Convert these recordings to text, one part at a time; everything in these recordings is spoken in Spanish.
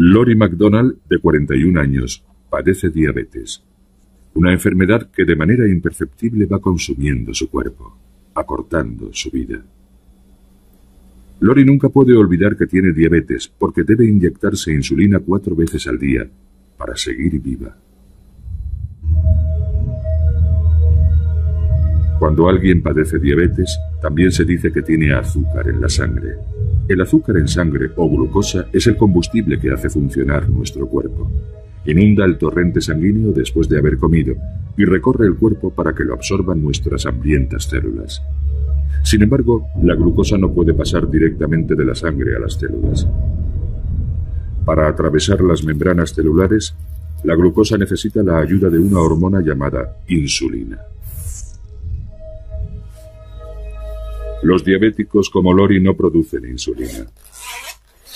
Lori McDonald, de 41 años, padece diabetes. Una enfermedad que de manera imperceptible va consumiendo su cuerpo, acortando su vida. Lori nunca puede olvidar que tiene diabetes porque debe inyectarse insulina 4 veces al día para seguir viva. Cuando alguien padece diabetes, también se dice que tiene azúcar en la sangre. El azúcar en sangre o glucosa es el combustible que hace funcionar nuestro cuerpo. Inunda el torrente sanguíneo después de haber comido y recorre el cuerpo para que lo absorban nuestras hambrientas células. Sin embargo, la glucosa no puede pasar directamente de la sangre a las células. Para atravesar las membranas celulares, la glucosa necesita la ayuda de una hormona llamada insulina. Los diabéticos como Lori no producen insulina.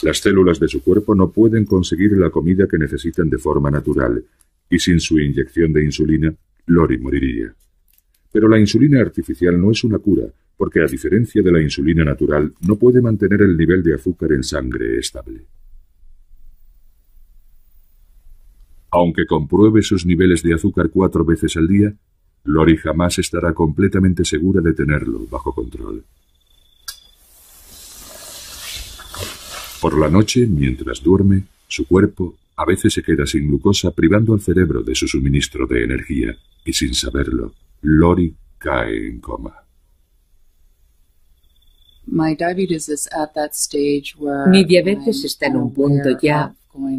Las células de su cuerpo no pueden conseguir la comida que necesitan de forma natural, y sin su inyección de insulina, Lori moriría. Pero la insulina artificial no es una cura, porque a diferencia de la insulina natural, no puede mantener el nivel de azúcar en sangre estable. Aunque compruebe sus niveles de azúcar 4 veces al día, Lori jamás estará completamente segura de tenerlo bajo control. Por la noche, mientras duerme, su cuerpo a veces se queda sin glucosa, privando al cerebro de su suministro de energía, y sin saberlo, Lori cae en coma. Mi diabetes está en un punto ya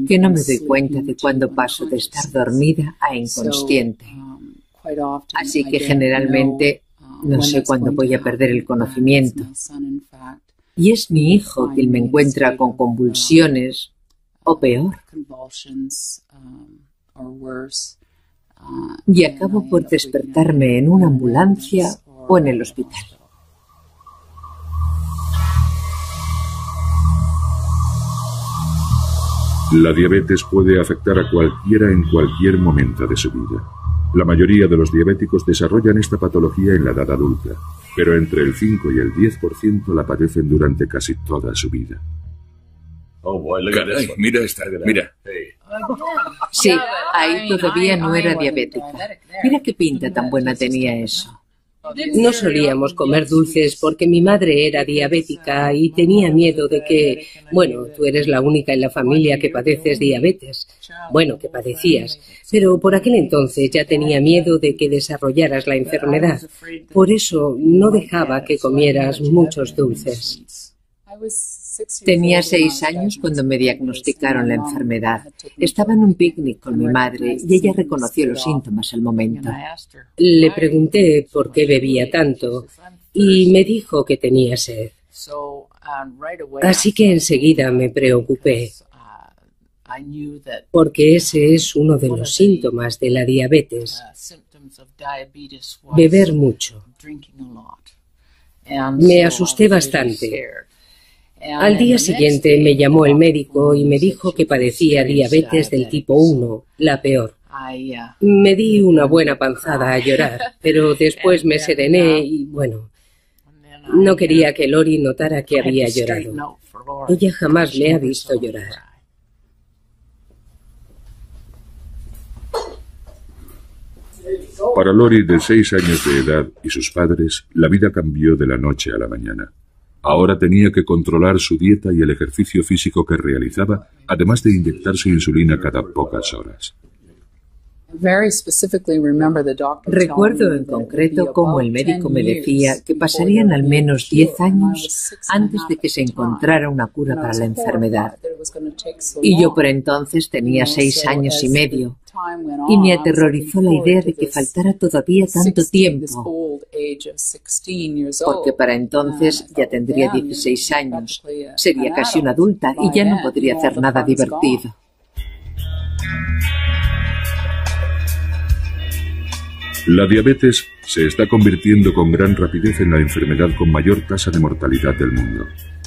que no me doy cuenta de cuándo paso de estar dormida a inconsciente. Así que generalmente no sé cuándo voy a perder el conocimiento. Y es mi hijo quien me encuentra con convulsiones, o peor. Y acabo por despertarme en una ambulancia o en el hospital. La diabetes puede afectar a cualquiera en cualquier momento de su vida. La mayoría de los diabéticos desarrollan esta patología en la edad adulta, pero entre el 5 y el 10% la padecen durante casi toda su vida. Caray, mira esta, mira. Sí, ahí todavía no era diabética. Mira qué pinta tan buena tenía eso. No solíamos comer dulces porque mi madre era diabética y tenía miedo de que, bueno, tú eres la única en la familia que padeces diabetes. Bueno, que padecías, pero por aquel entonces ya tenía miedo de que desarrollaras la enfermedad. Por eso no dejaba que comieras muchos dulces. Tenía 6 años cuando me diagnosticaron la enfermedad. Estaba en un picnic con mi madre y ella reconoció los síntomas al momento. Le pregunté por qué bebía tanto y me dijo que tenía sed. Así que enseguida me preocupé, porque ese es uno de los síntomas de la diabetes, beber mucho. Me asusté bastante. Al día siguiente me llamó el médico y me dijo que padecía diabetes del tipo 1, la peor. Me di una buena panzada a llorar, pero después me serené y, bueno, no quería que Lori notara que había llorado. Ella jamás me ha visto llorar. Para Lori, de 6 años de edad, y sus padres, la vida cambió de la noche a la mañana. Ahora tenía que controlar su dieta y el ejercicio físico que realizaba, además de inyectarse insulina cada pocas horas. Recuerdo en concreto cómo el médico me decía que pasarían al menos 10 años antes de que se encontrara una cura para la enfermedad. Y yo por entonces tenía 6 años y medio, y me aterrorizó la idea de que faltara todavía tanto tiempo, porque para entonces ya tendría 16 años, sería casi una adulta y ya no podría hacer nada divertido. La diabetes se está convirtiendo con gran rapidez en la enfermedad con mayor tasa de mortalidad del mundo.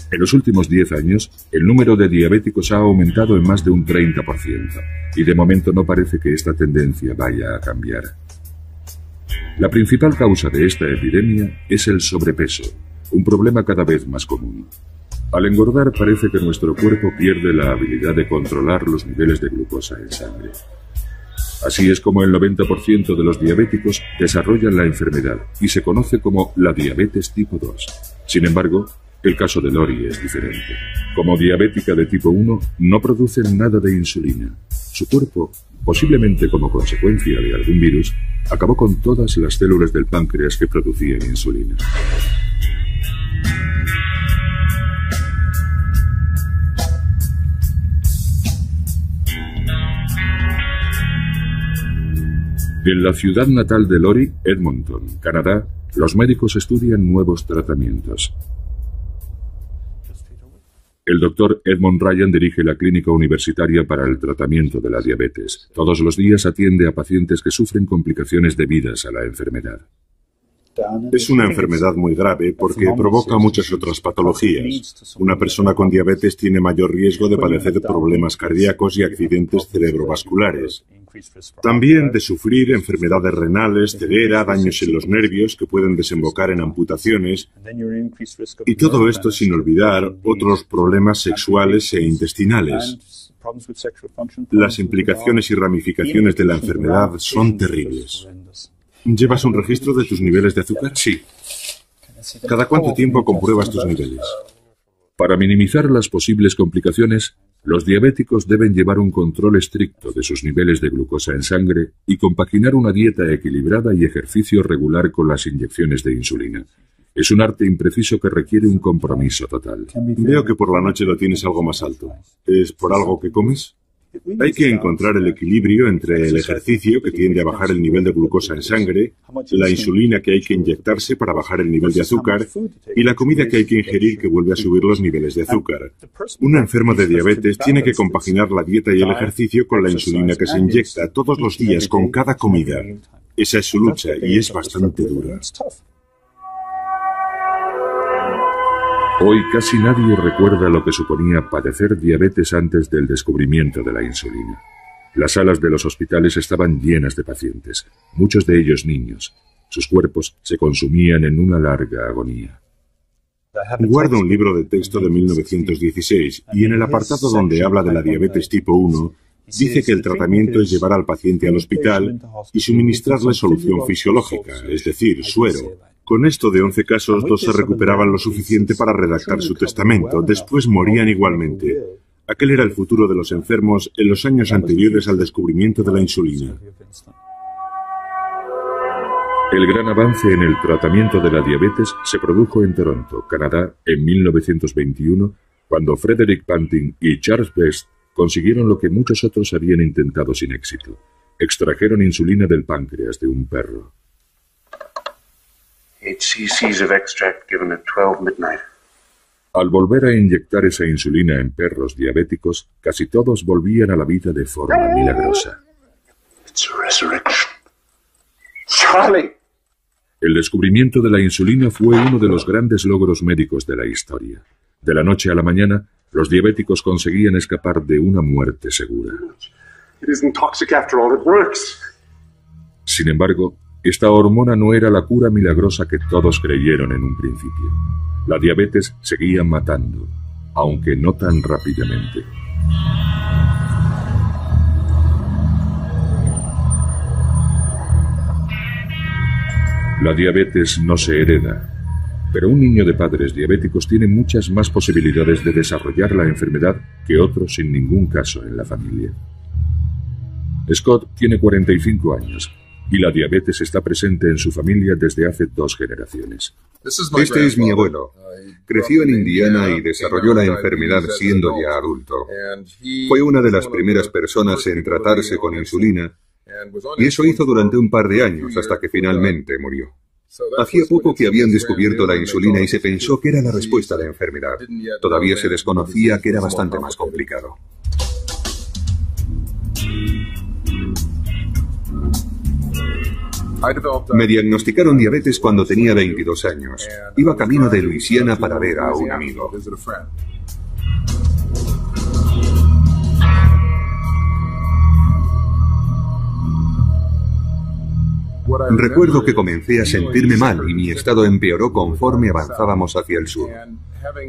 En los últimos 10 años, el número de diabéticos ha aumentado en más de un 30%, y de momento no parece que esta tendencia vaya a cambiar. La principal causa de esta epidemia es el sobrepeso, un problema cada vez más común. Al engordar parece que nuestro cuerpo pierde la habilidad de controlar los niveles de glucosa en sangre. Así es como el 90% de los diabéticos desarrollan la enfermedad y se conoce como la diabetes tipo 2. Sin embargo, el caso de Lori es diferente. Como diabética de tipo 1, no produce nada de insulina. Su cuerpo, posiblemente como consecuencia de algún virus, acabó con todas las células del páncreas que producían insulina. En la ciudad natal de Lori, Edmonton, Canadá, los médicos estudian nuevos tratamientos. El doctor Edmond Ryan dirige la clínica universitaria para el tratamiento de la diabetes. Todos los días atiende a pacientes que sufren complicaciones debidas a la enfermedad. Es una enfermedad muy grave porque provoca muchas otras patologías. Una persona con diabetes tiene mayor riesgo de padecer problemas cardíacos y accidentes cerebrovasculares. También de sufrir enfermedades renales, ceguera, daños en los nervios que pueden desembocar en amputaciones, y todo esto sin olvidar otros problemas sexuales e intestinales. Las implicaciones y ramificaciones de la enfermedad son terribles. ¿Llevas un registro de tus niveles de azúcar? Sí. ¿Cada cuánto tiempo compruebas tus niveles? Para minimizar las posibles complicaciones, los diabéticos deben llevar un control estricto de sus niveles de glucosa en sangre y compaginar una dieta equilibrada y ejercicio regular con las inyecciones de insulina. Es un arte impreciso que requiere un compromiso total. Veo que por la noche lo tienes algo más alto. ¿Es por algo que comes? Hay que encontrar el equilibrio entre el ejercicio, que tiende a bajar el nivel de glucosa en sangre, la insulina que hay que inyectarse para bajar el nivel de azúcar y la comida que hay que ingerir que vuelve a subir los niveles de azúcar. Un enfermo de diabetes tiene que compaginar la dieta y el ejercicio con la insulina que se inyecta todos los días con cada comida. Esa es su lucha y es bastante dura. Hoy casi nadie recuerda lo que suponía padecer diabetes antes del descubrimiento de la insulina. Las salas de los hospitales estaban llenas de pacientes, muchos de ellos niños. Sus cuerpos se consumían en una larga agonía. Guardo un libro de texto de 1916 y en el apartado donde habla de la diabetes tipo 1, dice que el tratamiento es llevar al paciente al hospital y suministrarle solución fisiológica, es decir, suero. Con esto de 11 casos, 2 se recuperaban lo suficiente para redactar su testamento. Después morían igualmente. Aquel era el futuro de los enfermos en los años anteriores al descubrimiento de la insulina. El gran avance en el tratamiento de la diabetes se produjo en Toronto, Canadá, en 1921, cuando Frederick Banting y Charles Best consiguieron lo que muchos otros habían intentado sin éxito. Extrajeron insulina del páncreas de un perro. 8 cc's of extract given at 12 midnight. Al volver a inyectar esa insulina en perros diabéticos, casi todos volvían a la vida de forma milagrosa. It's a resurrection. Charlie! El descubrimiento de la insulina fue uno de los grandes logros médicos de la historia. De la noche a la mañana, los diabéticos conseguían escapar de una muerte segura. It isn't toxic after all, it works. Sin embargo, esta hormona no era la cura milagrosa que todos creyeron en un principio. La diabetes seguía matando, aunque no tan rápidamente. La diabetes no se hereda, pero un niño de padres diabéticos tiene muchas más posibilidades de desarrollar la enfermedad que otros sin ningún caso en la familia. Scott tiene 45 años. Y la diabetes está presente en su familia desde hace 2 generaciones. Este es mi abuelo. Creció en Indiana y desarrolló la enfermedad siendo ya adulto. Fue una de las primeras personas en tratarse con insulina y eso hizo durante un par de años hasta que finalmente murió. Hacía poco que habían descubierto la insulina y se pensó que era la respuesta a la enfermedad. Todavía se desconocía que era bastante más complicado. Me diagnosticaron diabetes cuando tenía 22 años. Iba camino de Luisiana para ver a un amigo. Recuerdo que comencé a sentirme mal y mi estado empeoró conforme avanzábamos hacia el sur.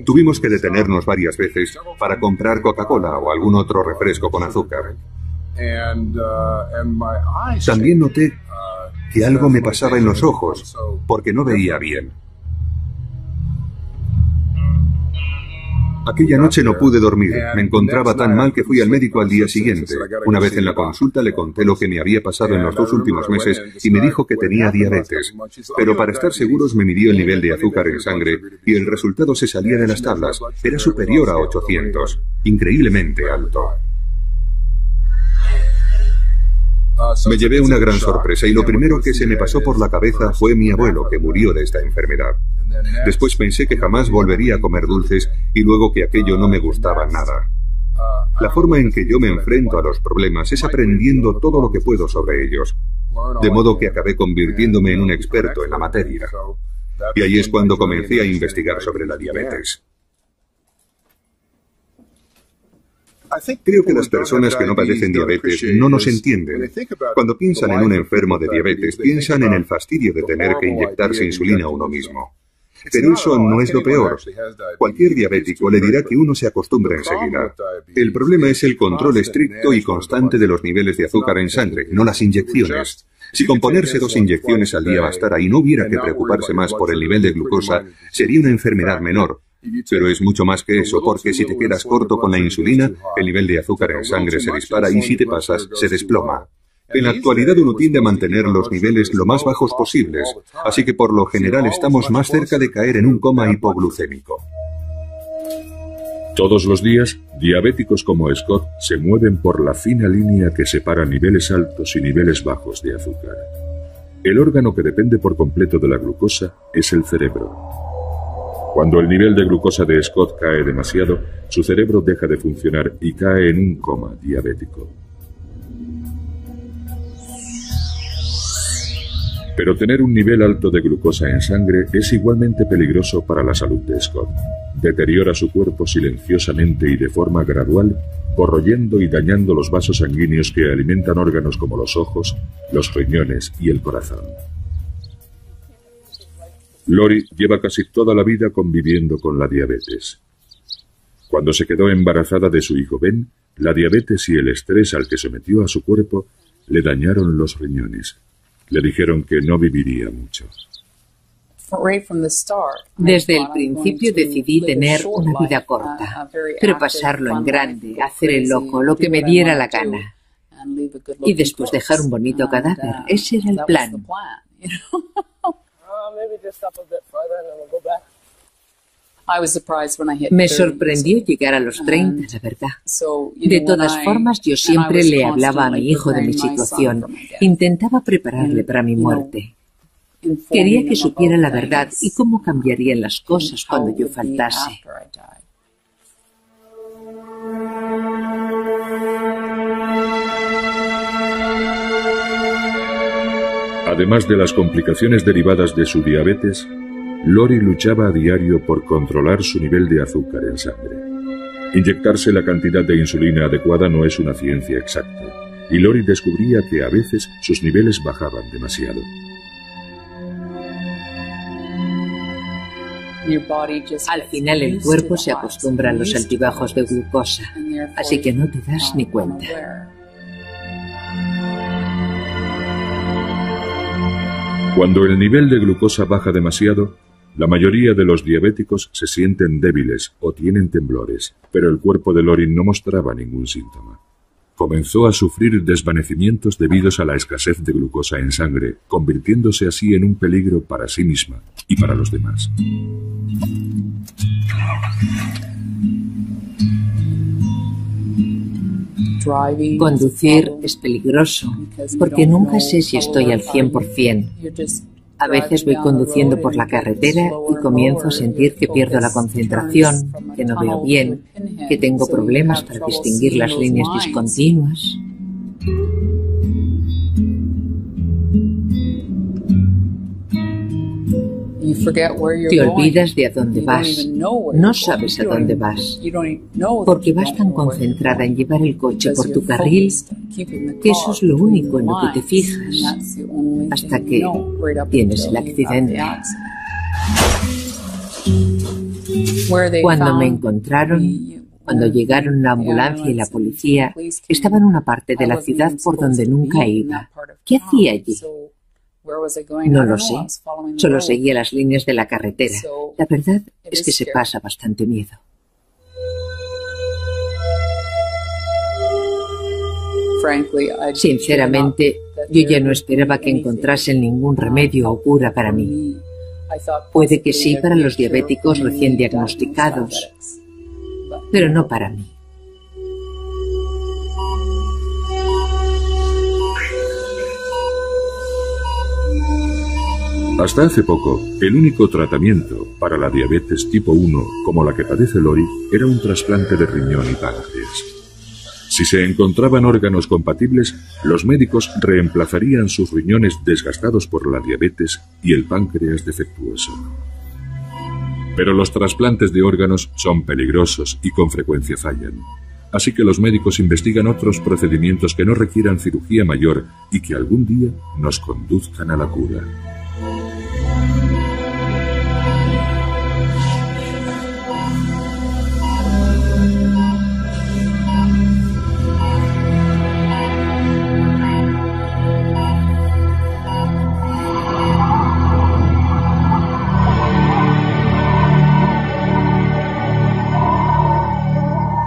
Tuvimos que detenernos varias veces para comprar Coca-Cola o algún otro refresco con azúcar. También noté que algo me pasaba en los ojos, porque no veía bien. Aquella noche no pude dormir. Me encontraba tan mal que fui al médico al día siguiente. Una vez en la consulta le conté lo que me había pasado en los 2 últimos meses y me dijo que tenía diabetes. Pero para estar seguros me midió el nivel de azúcar en sangre y el resultado se salía de las tablas. Era superior a 800. Increíblemente alto. Me llevé una gran sorpresa y lo primero que se me pasó por la cabeza fue mi abuelo, que murió de esta enfermedad. Después pensé que jamás volvería a comer dulces y luego que aquello no me gustaba nada. La forma en que yo me enfrento a los problemas es aprendiendo todo lo que puedo sobre ellos, de modo que acabé convirtiéndome en un experto en la materia. Y ahí es cuando comencé a investigar sobre la diabetes. Creo que las personas que no padecen diabetes no nos entienden. Cuando piensan en un enfermo de diabetes, piensan en el fastidio de tener que inyectarse insulina a uno mismo. Pero eso no es lo peor. Cualquier diabético le dirá que uno se acostumbra enseguida. El problema es el control estricto y constante de los niveles de azúcar en sangre, no las inyecciones. Si con ponerse 2 inyecciones al día bastara y no hubiera que preocuparse más por el nivel de glucosa, sería una enfermedad menor. Pero es mucho más que eso, porque si te quedas corto con la insulina, el nivel de azúcar en sangre se dispara y si te pasas, se desploma. En la actualidad uno tiende a mantener los niveles lo más bajos posibles, así que por lo general estamos más cerca de caer en un coma hipoglucémico. Todos los días, diabéticos como Scott se mueven por la fina línea que separa niveles altos y niveles bajos de azúcar. El órgano que depende por completo de la glucosa es el cerebro. Cuando el nivel de glucosa de Scott cae demasiado, su cerebro deja de funcionar y cae en un coma diabético. Pero tener un nivel alto de glucosa en sangre es igualmente peligroso para la salud de Scott. Deteriora su cuerpo silenciosamente y de forma gradual, corroyendo y dañando los vasos sanguíneos que alimentan órganos como los ojos, los riñones y el corazón. Lori lleva casi toda la vida conviviendo con la diabetes. Cuando se quedó embarazada de su hijo Ben, la diabetes y el estrés al que sometió a su cuerpo le dañaron los riñones. Le dijeron que no viviría mucho. Desde el principio decidí tener una vida corta, pero pasarlo en grande, hacer el loco, lo que me diera la gana. Y después dejar un bonito cadáver. Ese era el plan. Me sorprendió llegar a los 30, la verdad. De todas formas, yo siempre le hablaba a mi hijo de mi situación. Intentaba prepararle para mi muerte. Quería que supiera la verdad y cómo cambiarían las cosas cuando yo faltase. Además de las complicaciones derivadas de su diabetes, Lori luchaba a diario por controlar su nivel de azúcar en sangre. Inyectarse la cantidad de insulina adecuada no es una ciencia exacta, y Lori descubría que a veces sus niveles bajaban demasiado. Al final el cuerpo se acostumbra a los altibajos de glucosa, así que no te das ni cuenta. Cuando el nivel de glucosa baja demasiado, la mayoría de los diabéticos se sienten débiles o tienen temblores, pero el cuerpo de Lori no mostraba ningún síntoma. Comenzó a sufrir desvanecimientos debidos a la escasez de glucosa en sangre, convirtiéndose así en un peligro para sí misma y para los demás. Conducir es peligroso, porque nunca sé si estoy al 100%. A veces voy conduciendo por la carretera y comienzo a sentir que pierdo la concentración, que no veo bien, que tengo problemas para distinguir las líneas discontinuas. Te olvidas de a dónde vas. No sabes a dónde vas, porque vas tan concentrada en llevar el coche por tu carril que eso es lo único en lo que te fijas, hasta que tienes el accidente. Cuando me encontraron, cuando llegaron la ambulancia y la policía, estaba en una parte de la ciudad por donde nunca iba. ¿Qué hacía allí? No lo sé. Solo seguía las líneas de la carretera. La verdad es que se pasa bastante miedo. Sinceramente, yo ya no esperaba que encontrasen ningún remedio o cura para mí. Puede que sí para los diabéticos recién diagnosticados, pero no para mí. Hasta hace poco, el único tratamiento para la diabetes tipo 1, como la que padece Lori, era un trasplante de riñón y páncreas. Si se encontraban órganos compatibles, los médicos reemplazarían sus riñones desgastados por la diabetes y el páncreas defectuoso. Pero los trasplantes de órganos son peligrosos y con frecuencia fallan. Así que los médicos investigan otros procedimientos que no requieran cirugía mayor y que algún día nos conduzcan a la cura.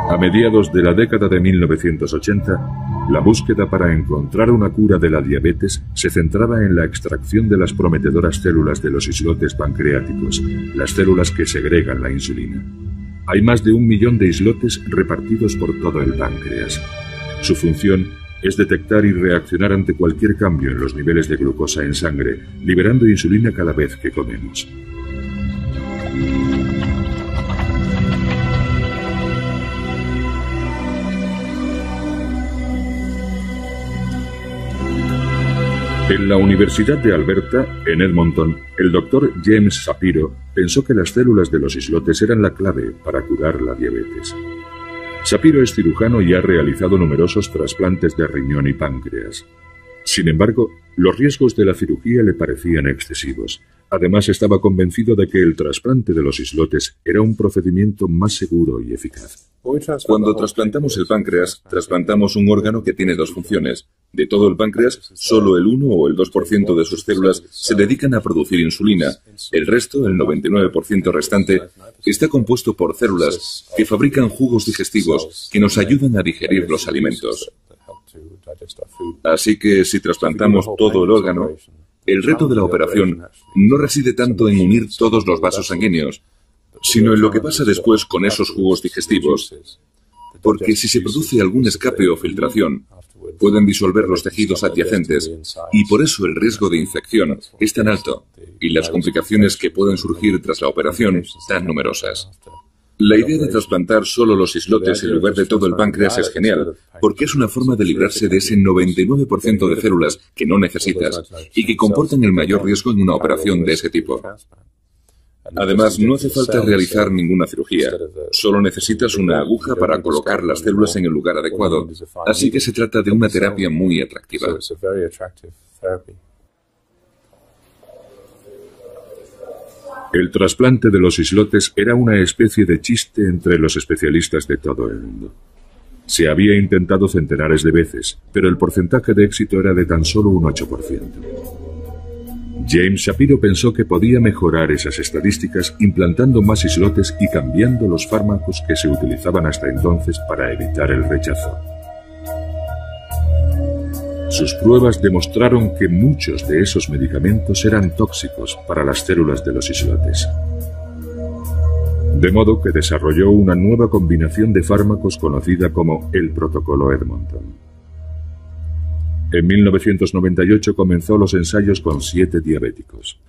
A mediados de la década de 1980, la búsqueda para encontrar una cura de la diabetes se centraba en la extracción de las prometedoras células de los islotes pancreáticos, las células que segregan la insulina. Hay más de 1 millón de islotes repartidos por todo el páncreas. Su función es detectar y reaccionar ante cualquier cambio en los niveles de glucosa en sangre, liberando insulina cada vez que comemos. En la Universidad de Alberta, en Edmonton, el doctor James Shapiro pensó que las células de los islotes eran la clave para curar la diabetes. Shapiro es cirujano y ha realizado numerosos trasplantes de riñón y páncreas. Sin embargo, los riesgos de la cirugía le parecían excesivos. Además, estaba convencido de que el trasplante de los islotes era un procedimiento más seguro y eficaz. Cuando trasplantamos el páncreas, trasplantamos un órgano que tiene dos funciones. De todo el páncreas, solo el 1 o el 2% de sus células se dedican a producir insulina. El resto, el 99% restante, está compuesto por células que fabrican jugos digestivos que nos ayudan a digerir los alimentos. Así que si trasplantamos todo el órgano, el reto de la operación no reside tanto en unir todos los vasos sanguíneos, sino en lo que pasa después con esos jugos digestivos. Porque si se produce algún escape o filtración, pueden disolver los tejidos adyacentes y por eso el riesgo de infección es tan alto y las complicaciones que pueden surgir tras la operación tan numerosas. La idea de trasplantar solo los islotes en lugar de todo el páncreas es genial, porque es una forma de librarse de ese 99% de células que no necesitas y que comportan el mayor riesgo en una operación de ese tipo. Además, no hace falta realizar ninguna cirugía, solo necesitas una aguja para colocar las células en el lugar adecuado, así que se trata de una terapia muy atractiva. El trasplante de los islotes era una especie de chiste entre los especialistas de todo el mundo. Se había intentado centenares de veces, pero el porcentaje de éxito era de tan solo un 8%. James Shapiro pensó que podía mejorar esas estadísticas implantando más islotes y cambiando los fármacos que se utilizaban hasta entonces para evitar el rechazo. Sus pruebas demostraron que muchos de esos medicamentos eran tóxicos para las células de los islotes. De modo que desarrolló una nueva combinación de fármacos conocida como el Protocolo Edmonton. En 1998 comenzó los ensayos con 7 diabéticos.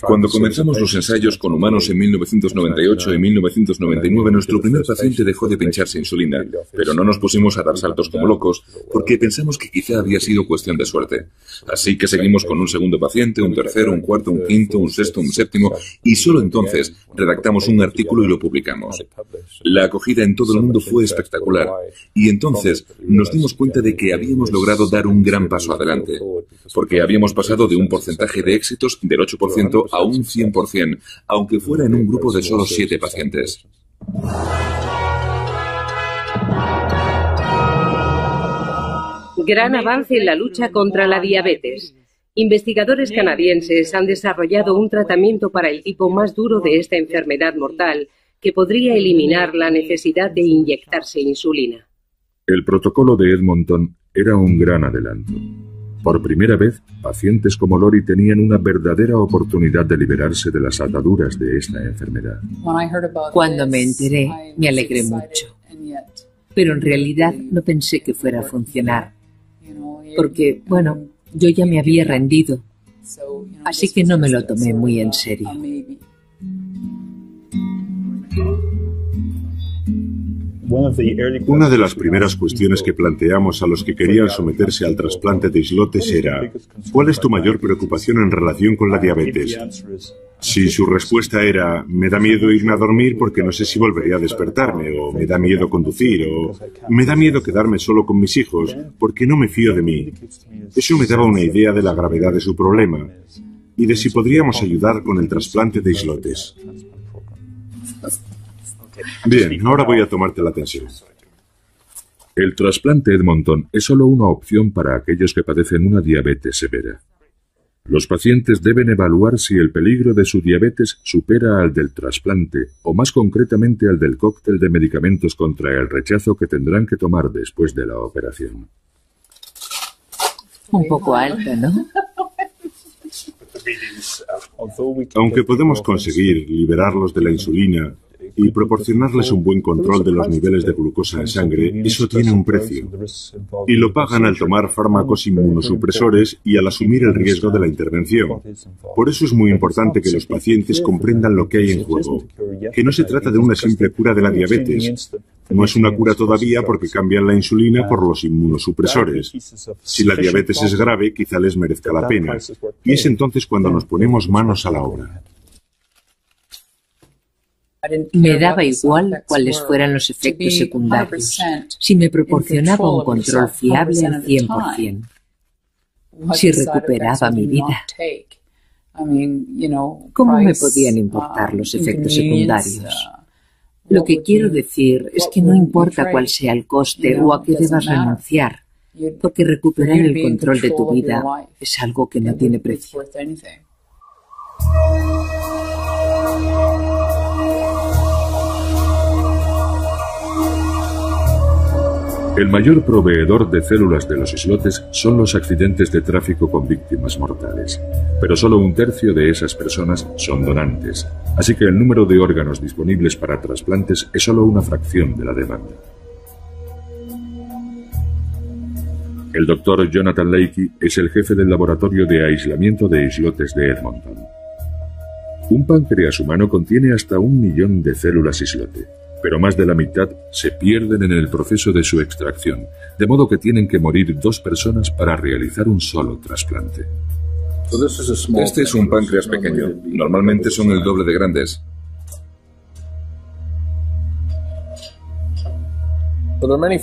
Cuando comenzamos los ensayos con humanos en 1998 y 1999, nuestro primer paciente dejó de pincharse insulina, pero no nos pusimos a dar saltos como locos porque pensamos que quizá había sido cuestión de suerte. Así que seguimos con un segundo paciente, un tercero, un cuarto, un quinto, un sexto, un séptimo, y solo entonces redactamos un artículo y lo publicamos. La acogida en todo el mundo fue espectacular, y entonces nos dimos cuenta de que habíamos logrado dar un gran paso adelante, porque habíamos pasado de un porcentaje de éxitos del 8% a un 100%, aunque fuera en un grupo de solo 7 pacientes. Gran avance en la lucha contra la diabetes. Investigadores canadienses han desarrollado un tratamiento para el tipo más duro de esta enfermedad mortal que podría eliminar la necesidad de inyectarse insulina. El protocolo de Edmonton era un gran adelanto. Por primera vez, pacientes como Lori tenían una verdadera oportunidad de liberarse de las ataduras de esta enfermedad. Cuando me enteré, me alegré mucho. Pero en realidad no pensé que fuera a funcionar. Porque, bueno, yo ya me había rendido. Así que no me lo tomé muy en serio. Una de las primeras cuestiones que planteamos a los que querían someterse al trasplante de islotes era: ¿cuál es tu mayor preocupación en relación con la diabetes? Si su respuesta era: me da miedo irme a dormir porque no sé si volveré a despertarme, o me da miedo conducir, o me da miedo quedarme solo con mis hijos porque no me fío de mí, eso me daba una idea de la gravedad de su problema y de si podríamos ayudar con el trasplante de islotes. Bien, ahora voy a tomarte la tensión. El trasplante Edmonton es solo una opción para aquellos que padecen una diabetes severa. Los pacientes deben evaluar si el peligro de su diabetes supera al del trasplante, o más concretamente al del cóctel de medicamentos contra el rechazo que tendrán que tomar después de la operación. Un poco alto, ¿no? Aunque podemos conseguir liberarlos de la insulina y proporcionarles un buen control de los niveles de glucosa en sangre, eso tiene un precio. Y lo pagan al tomar fármacos inmunosupresores y al asumir el riesgo de la intervención. Por eso es muy importante que los pacientes comprendan lo que hay en juego, que no se trata de una simple cura de la diabetes. No es una cura todavía porque cambian la insulina por los inmunosupresores. Si la diabetes es grave, quizá les merezca la pena. Y es entonces cuando nos ponemos manos a la obra. Me daba igual cuáles fueran los efectos secundarios, si me proporcionaba un control fiable al 100%, si recuperaba mi vida. ¿Cómo me podían importar los efectos secundarios? Lo que quiero decir es que no importa cuál sea el coste o a qué debas renunciar, porque recuperar el control de tu vida es algo que no tiene precio. El mayor proveedor de células de los islotes son los accidentes de tráfico con víctimas mortales, pero solo 1/3 de esas personas son donantes, así que el número de órganos disponibles para trasplantes es solo una fracción de la demanda. El doctor Jonathan Leakey es el jefe del laboratorio de aislamiento de islotes de Edmonton. Un páncreas humano contiene hasta 1 millón de células islote, pero más de la mitad se pierden en el proceso de su extracción, de modo que tienen que morir 2 personas para realizar un solo trasplante. Este es un páncreas pequeño. Normalmente son el doble de grandes.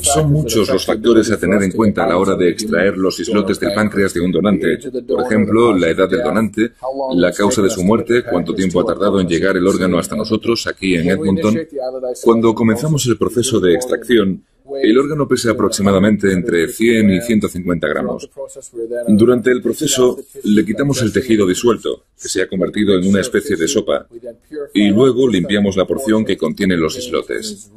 Son muchos los factores a tener en cuenta a la hora de extraer los islotes del páncreas de un donante. Por ejemplo, la edad del donante, la causa de su muerte, cuánto tiempo ha tardado en llegar el órgano hasta nosotros, aquí en Edmonton. Cuando comenzamos el proceso de extracción, el órgano pesa aproximadamente entre 100 y 150 gramos. Durante el proceso, le quitamos el tejido disuelto, que se ha convertido en una especie de sopa, y luego limpiamos la porción que contiene los islotes.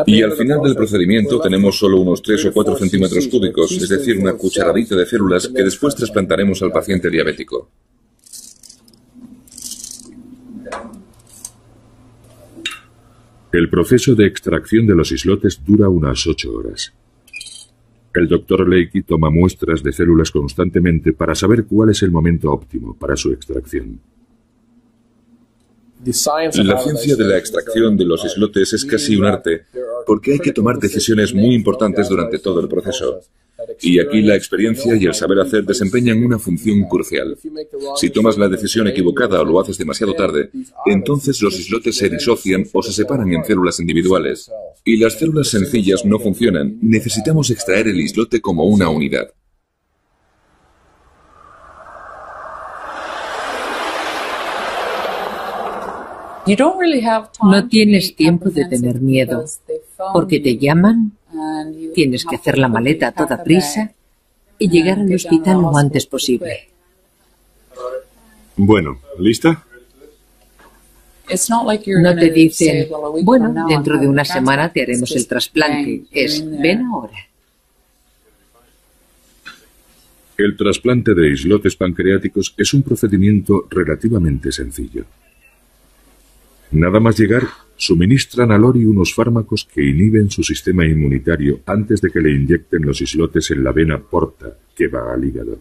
Y al final del procedimiento tenemos solo unos 3 o 4 centímetros cúbicos, es decir, una cucharadita de células que después trasplantaremos al paciente diabético. El proceso de extracción de los islotes dura unas 8 horas. El Dr. Leakey toma muestras de células constantemente para saber cuál es el momento óptimo para su extracción. La ciencia de la extracción de los islotes es casi un arte, porque hay que tomar decisiones muy importantes durante todo el proceso. Y aquí la experiencia y el saber hacer desempeñan una función crucial. Si tomas la decisión equivocada o lo haces demasiado tarde, entonces los islotes se disocian o se separan en células individuales. Y las células sencillas no funcionan. Necesitamos extraer el islote como una unidad. No tienes tiempo de tener miedo, porque te llaman, tienes que hacer la maleta a toda prisa y llegar al hospital lo antes posible. Bueno, ¿lista? No te dicen, bueno, dentro de una semana te haremos el trasplante. Es, ven ahora. El trasplante de islotes pancreáticos es un procedimiento relativamente sencillo. Nada más llegar, suministran a Lori unos fármacos que inhiben su sistema inmunitario antes de que le inyecten los islotes en la vena porta que va al hígado.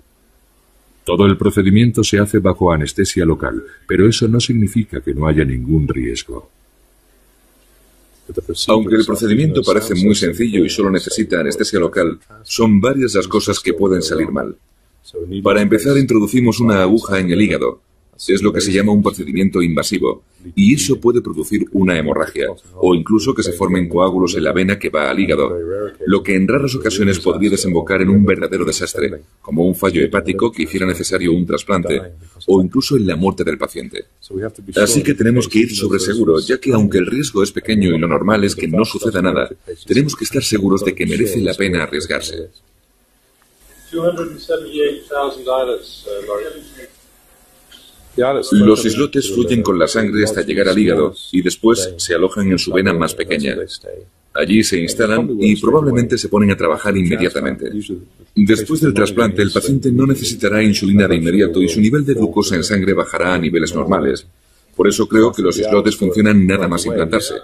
Todo el procedimiento se hace bajo anestesia local, pero eso no significa que no haya ningún riesgo. Aunque el procedimiento parece muy sencillo y solo necesita anestesia local, son varias las cosas que pueden salir mal. Para empezar, introducimos una aguja en el hígado. Es lo que se llama un procedimiento invasivo, y eso puede producir una hemorragia, o incluso que se formen coágulos en la vena que va al hígado, lo que en raras ocasiones podría desembocar en un verdadero desastre, como un fallo hepático que hiciera necesario un trasplante, o incluso en la muerte del paciente. Así que tenemos que ir sobre seguro, ya que aunque el riesgo es pequeño y lo normal es que no suceda nada, tenemos que estar seguros de que merece la pena arriesgarse. Los islotes fluyen con la sangre hasta llegar al hígado y después se alojan en su vena más pequeña. Allí se instalan y probablemente se ponen a trabajar inmediatamente. Después del trasplante, el paciente no necesitará insulina de inmediato y su nivel de glucosa en sangre bajará a niveles normales. Por eso creo que los islotes funcionan nada más implantarse.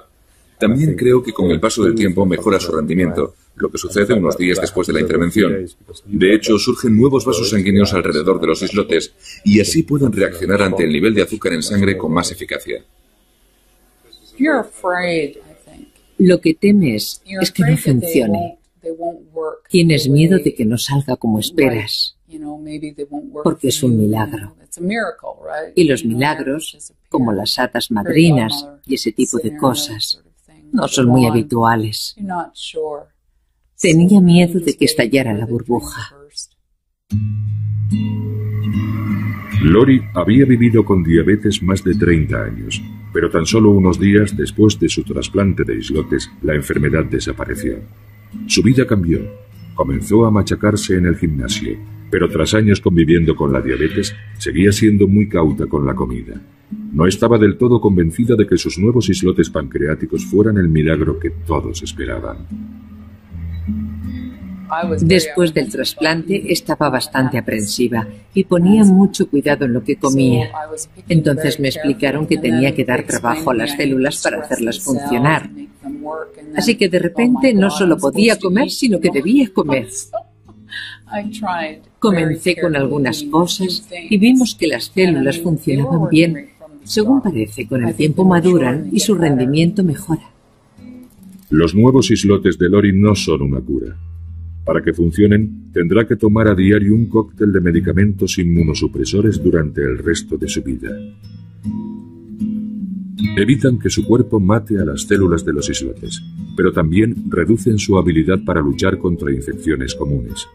También creo que con el paso del tiempo mejora su rendimiento, lo que sucede unos días después de la intervención. De hecho, surgen nuevos vasos sanguíneos alrededor de los islotes y así pueden reaccionar ante el nivel de azúcar en sangre con más eficacia. Lo que temes es que no funcione. Tienes miedo de que no salga como esperas, porque es un milagro. Y los milagros, como las hadas madrinas y ese tipo de cosas, no son muy habituales. Tenía miedo de que estallara la burbuja. Lori había vivido con diabetes más de 30 años, pero tan solo unos días después de su trasplante de islotes, la enfermedad desapareció. Su vida cambió. Comenzó a machacarse en el gimnasio, pero tras años conviviendo con la diabetes, seguía siendo muy cauta con la comida. No estaba del todo convencida de que sus nuevos islotes pancreáticos fueran el milagro que todos esperaban. Después del trasplante estaba bastante aprensiva y ponía mucho cuidado en lo que comía. Entonces me explicaron que tenía que dar trabajo a las células para hacerlas funcionar. Así que de repente no solo podía comer, sino que debía comer. Comencé con algunas cosas y vimos que las células funcionaban bien. Según parece, con el tiempo maduran y su rendimiento mejora. Los nuevos islotes de Lori no son una cura. Para que funcionen, tendrá que tomar a diario un cóctel de medicamentos inmunosupresores durante el resto de su vida. Evitan que su cuerpo mate a las células de los islotes, pero también reducen su habilidad para luchar contra infecciones comunes.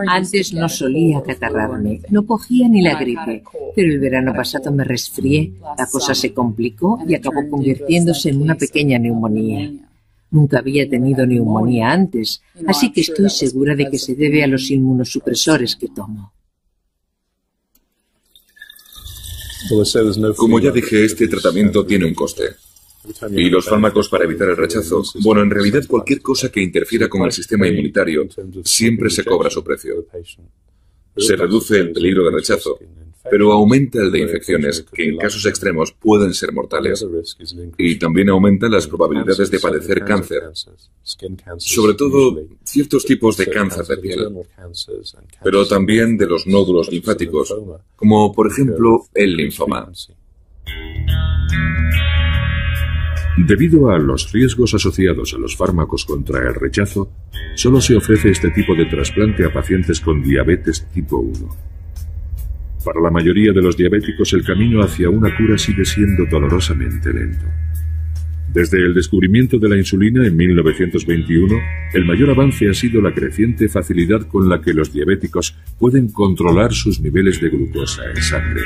Antes no solía acatarrarme, no cogía ni la gripe, pero el verano pasado me resfrié, la cosa se complicó y acabó convirtiéndose en una pequeña neumonía. Nunca había tenido neumonía antes, así que estoy segura de que se debe a los inmunosupresores que tomo. Como ya dije, este tratamiento tiene un coste. Y los fármacos para evitar el rechazo, bueno, en realidad cualquier cosa que interfiera con el sistema inmunitario siempre se cobra su precio. Se reduce el peligro de rechazo, pero aumenta el de infecciones, que en casos extremos pueden ser mortales. Y también aumenta las probabilidades de padecer cáncer, sobre todo ciertos tipos de cáncer de piel, pero también de los nódulos linfáticos, como por ejemplo el linfoma. Debido a los riesgos asociados a los fármacos contra el rechazo, solo se ofrece este tipo de trasplante a pacientes con diabetes tipo 1. Para la mayoría de los diabéticos, el camino hacia una cura sigue siendo dolorosamente lento. Desde el descubrimiento de la insulina en 1921, el mayor avance ha sido la creciente facilidad con la que los diabéticos pueden controlar sus niveles de glucosa en sangre.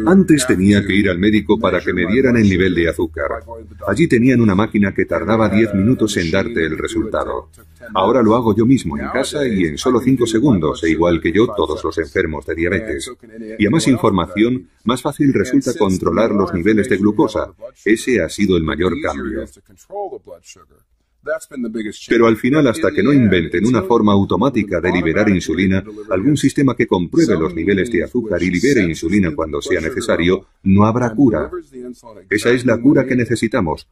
Antes tenía que ir al médico para que me dieran el nivel de azúcar. Allí tenían una máquina que tardaba 10 minutos en darte el resultado. Ahora lo hago yo mismo en casa y en solo 5 segundos, e igual que yo, todos los enfermos de diabetes. Y a más información, más fácil resulta controlar los niveles de glucosa. Ese ha sido el mayor cambio. Pero al final, hasta que no inventen una forma automática de liberar insulina, algún sistema que compruebe los niveles de azúcar y libere insulina cuando sea necesario, no habrá cura. Esa es la cura que necesitamos.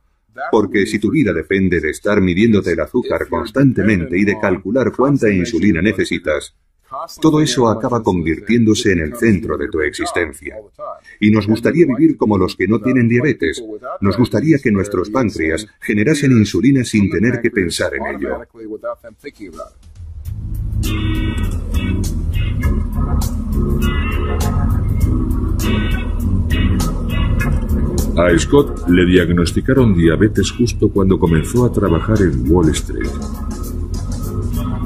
Porque si tu vida depende de estar midiéndote el azúcar constantemente y de calcular cuánta insulina necesitas, todo eso acaba convirtiéndose en el centro de tu existencia. Y nos gustaría vivir como los que no tienen diabetes. Nos gustaría que nuestros páncreas generasen insulina sin tener que pensar en ello. A Scott le diagnosticaron diabetes justo cuando comenzó a trabajar en Wall Street.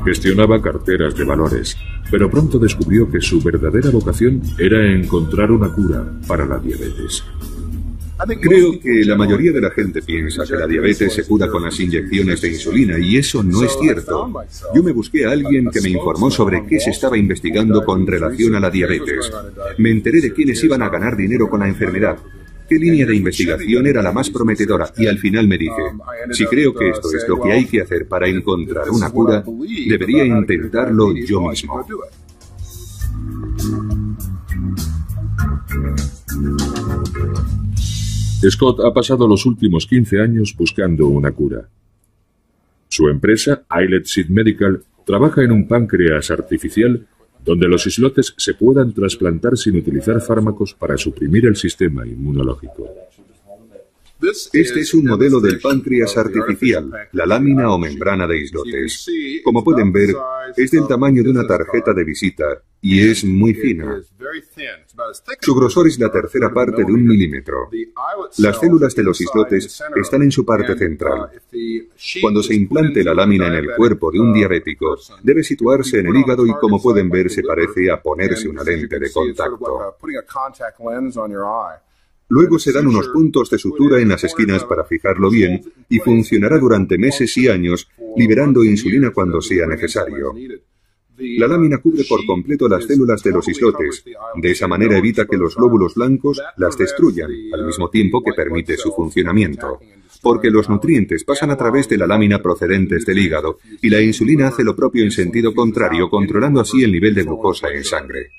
Gestionaba carteras de valores, pero pronto descubrió que su verdadera vocación era encontrar una cura para la diabetes. Creo que la mayoría de la gente piensa que la diabetes se cura con las inyecciones de insulina, y eso no es cierto. Yo me busqué a alguien que me informó sobre qué se estaba investigando con relación a la diabetes. Me enteré de quiénes iban a ganar dinero con la enfermedad, qué línea de investigación era la más prometedora, y al final me dije, si creo que esto es lo que hay que hacer para encontrar una cura, debería intentarlo yo mismo. Scott ha pasado los últimos 15 años buscando una cura. Su empresa, Islet Seed Medical, trabaja en un páncreas artificial donde los islotes se puedan trasplantar sin utilizar fármacos para suprimir el sistema inmunológico. Este es un modelo del páncreas artificial, la lámina o membrana de islotes. Como pueden ver, es del tamaño de una tarjeta de visita y es muy fina. Su grosor es la tercera parte de 1 milímetro. Las células de los islotes están en su parte central. Cuando se implante la lámina en el cuerpo de un diabético, debe situarse en el hígado y, como pueden ver, se parece a ponerse una lente de contacto. Luego se dan unos puntos de sutura en las esquinas para fijarlo bien y funcionará durante meses y años, liberando insulina cuando sea necesario. La lámina cubre por completo las células de los islotes. De esa manera evita que los glóbulos blancos las destruyan, al mismo tiempo que permite su funcionamiento. Porque los nutrientes pasan a través de la lámina procedentes del hígado y la insulina hace lo propio en sentido contrario, controlando así el nivel de glucosa en sangre.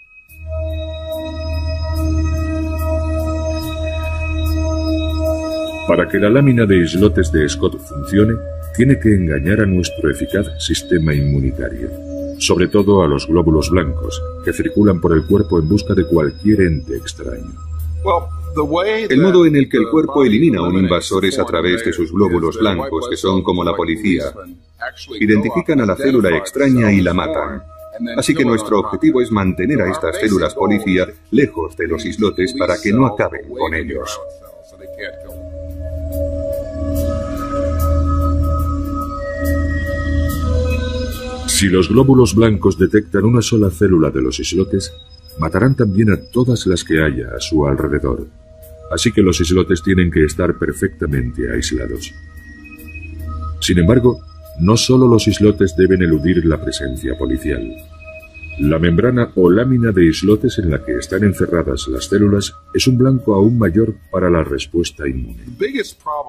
Para que la lámina de islotes de Scott funcione, tiene que engañar a nuestro eficaz sistema inmunitario, sobre todo a los glóbulos blancos, que circulan por el cuerpo en busca de cualquier ente extraño. El modo en el que el cuerpo elimina a un invasor es a través de sus glóbulos blancos, que son como la policía. Identifican a la célula extraña y la matan. Así que nuestro objetivo es mantener a estas células policía lejos de los islotes para que no acaben con ellos. Si los glóbulos blancos detectan una sola célula de los islotes, matarán también a todas las que haya a su alrededor. Así que los islotes tienen que estar perfectamente aislados. Sin embargo, no solo los islotes deben eludir la presencia policial. La membrana o lámina de islotes en la que están encerradas las células es un blanco aún mayor para la respuesta inmune.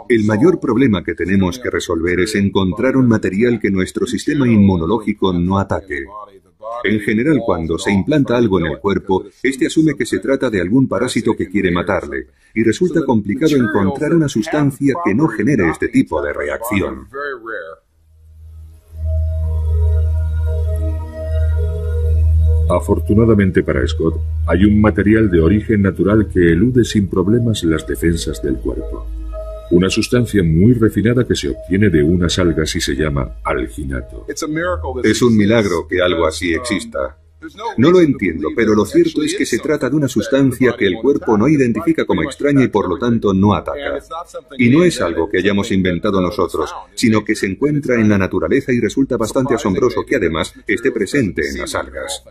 El mayor problema que tenemos que resolver es encontrar un material que nuestro sistema inmunológico no ataque. En general, cuando se implanta algo en el cuerpo, este asume que se trata de algún parásito que quiere matarle, y resulta complicado encontrar una sustancia que no genere este tipo de reacción. Afortunadamente para Scott, hay un material de origen natural que elude sin problemas las defensas del cuerpo. Una sustancia muy refinada que se obtiene de unas algas y se llama alginato. Es un milagro que algo así exista. No lo entiendo, pero lo cierto es que se trata de una sustancia que el cuerpo no identifica como extraña y por lo tanto no ataca. Y no es algo que hayamos inventado nosotros, sino que se encuentra en la naturaleza y resulta bastante asombroso que además esté presente en las algas.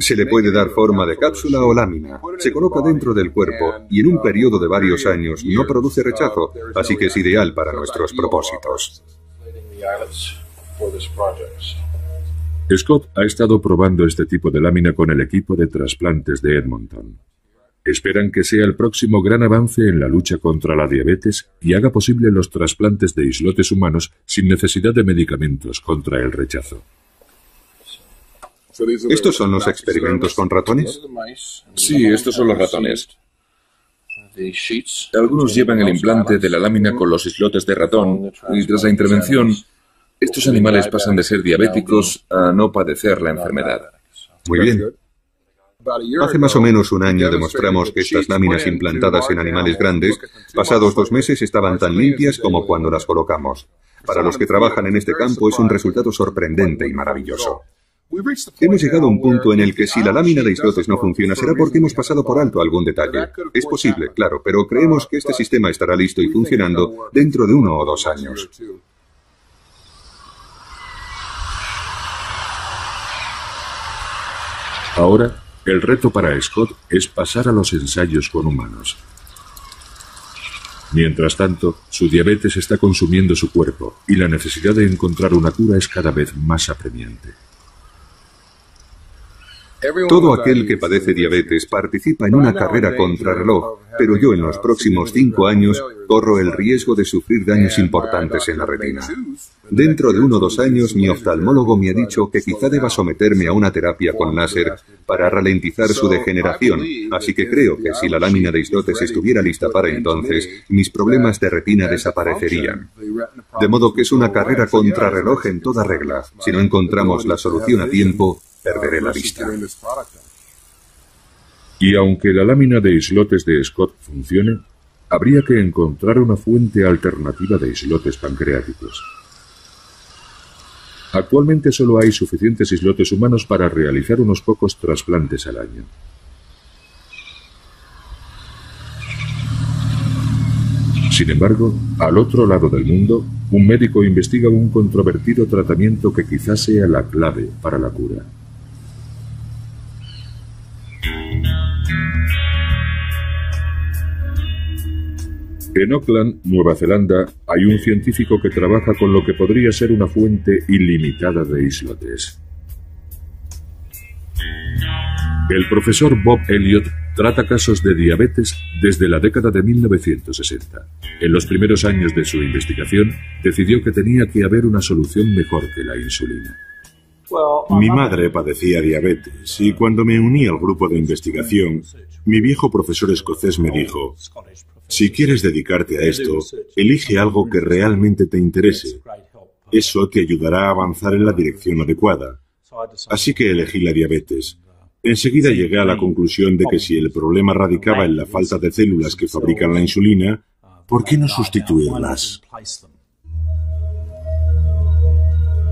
Se le puede dar forma de cápsula o lámina, se coloca dentro del cuerpo y en un periodo de varios años no produce rechazo, así que es ideal para nuestros propósitos. Scott ha estado probando este tipo de lámina con el equipo de trasplantes de Edmonton. Esperan que sea el próximo gran avance en la lucha contra la diabetes y haga posible los trasplantes de islotes humanos sin necesidad de medicamentos contra el rechazo. ¿Estos son los experimentos con ratones? Sí, estos son los ratones. Algunos llevan el implante de la lámina con los islotes de ratón y tras la intervención, estos animales pasan de ser diabéticos a no padecer la enfermedad. Muy bien. Hace más o menos un año demostramos que estas láminas implantadas en animales grandes, pasados 2 meses, estaban tan limpias como cuando las colocamos. Para los que trabajan en este campo es un resultado sorprendente y maravilloso. Hemos llegado a un punto en el que si la lámina de islotes no funciona será porque hemos pasado por alto algún detalle. Es posible, claro, pero creemos que este sistema estará listo y funcionando dentro de 1 o 2 años. Ahora, el reto para Scott es pasar a los ensayos con humanos. Mientras tanto, su diabetes está consumiendo su cuerpo y la necesidad de encontrar una cura es cada vez más apremiante. Todo aquel que padece diabetes participa en una carrera contrarreloj, pero yo en los próximos 5 años corro el riesgo de sufrir daños importantes en la retina. Dentro de 1 o 2 años, mi oftalmólogo me ha dicho que quizá deba someterme a una terapia con láser para ralentizar su degeneración, así que creo que si la lámina de islotes estuviera lista para entonces, mis problemas de retina desaparecerían. De modo que es una carrera contrarreloj en toda regla. Si no encontramos la solución a tiempo, perderé la vista. Y aunque la lámina de islotes de Scott funcione, habría que encontrar una fuente alternativa de islotes pancreáticos. Actualmente solo hay suficientes islotes humanos para realizar unos pocos trasplantes al año. Sin embargo, al otro lado del mundo, un médico investiga un controvertido tratamiento que quizás sea la clave para la cura. En Auckland, Nueva Zelanda, hay un científico que trabaja con lo que podría ser una fuente ilimitada de islotes. El profesor Bob Elliott trata casos de diabetes desde la década de 1960. En los primeros años de su investigación, decidió que tenía que haber una solución mejor que la insulina. Mi madre padecía diabetes y cuando me uní al grupo de investigación, mi viejo profesor escocés me dijo: si quieres dedicarte a esto, elige algo que realmente te interese. Eso te ayudará a avanzar en la dirección adecuada. Así que elegí la diabetes. Enseguida llegué a la conclusión de que si el problema radicaba en la falta de células que fabrican la insulina, ¿por qué no sustituirlas?